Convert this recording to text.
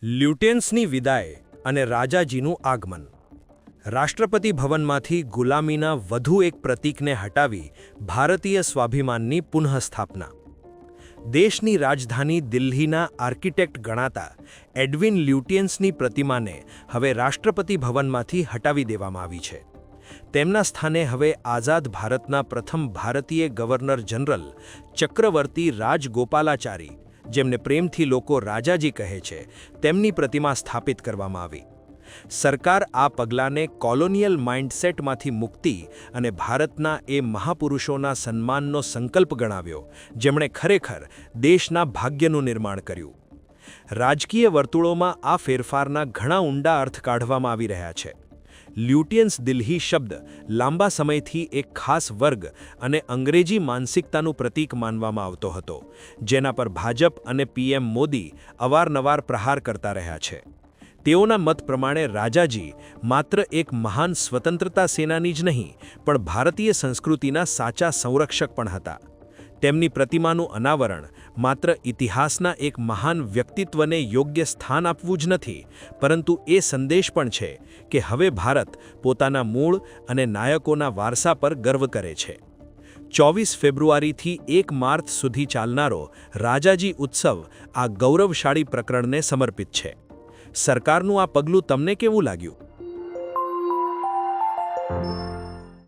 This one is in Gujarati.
લ્યુટેન્સની વિદાય અને રાજાજીનું આગમન. રાષ્ટ્રપતિ ભવનમાંથી ગુલામીના વધુ એક પ્રતીકને હટાવી ભારતીય સ્વાભિમાનની પુનઃસ્થાપના. દેશની રાજધાની દિલ્હીના આર્કિટેક્ટ ગણાતા એડવિન લ્યુટિયન્સની પ્રતિમાને હવે રાષ્ટ્રપતિ ભવનમાંથી હટાવી દેવામાં આવી છે. તેમના સ્થાને હવે આઝાદ ભારતના પ્રથમ ભારતીય ગવર્નર જનરલ ચક્રવર્તી રાજગોપાલાચારી, જેમને પ્રેમથી લોકો રાજાજી કહે છે, તેમની પ્રતિમા સ્થાપિત કરવામાં આવી. સરકાર આ પગલાંને કોલોનિયલ માઇન્ડસેટમાંથી મુક્તિ અને ભારતના એ મહાપુરુષોના સન્માનનો સંકલ્પ ગણાવ્યો, જેમણે ખરેખર દેશના ભાગ્યનું નિર્માણ કર્યું. રાજકીય વર્તુળોમાં આ ફેરફારના ઘણા ઊંડા અર્થ કાઢવામાં આવી રહ્યા છે. લ્યુટિયન્સ દિલ્હી શબ્દ લાંબા સમયથી એક ખાસ વર્ગ અને અંગ્રેજી માનસિકતાનું પ્રતીક માનવામાં આવતો હતો, જેના પર ભાજપ અને પીએમ મોદી અવારનવાર પ્રહાર કરતા રહ્યા છે. તેઓના મત પ્રમાણે રાજાજી માત્ર એક મહાન સ્વતંત્રતા સેનાની જ નહીં, પણ ભારતીય સંસ્કૃતિના સાચા સંરક્ષક પણ હતા. તેમની પ્રતિમાનું અનાવરણ માત્ર ઇતિહાસના એક મહાન વ્યક્તિત્વને યોગ્ય સ્થાન આપવું જ નથી, પરંતુ એ સંદેશ પણ છે કે હવે ભારત પોતાના મૂળ અને નાયકોના વારસા પર ગર્વ કરે છે. 24 ફેબ્રુઆરીથી 1 માર્ચ સુધી ચાલનારો રાજાજી ઉત્સવ આ ગૌરવશાળી પ્રકરણને સમર્પિત છે. સરકારનું આ પગલું તમને કેવું લાગ્યું?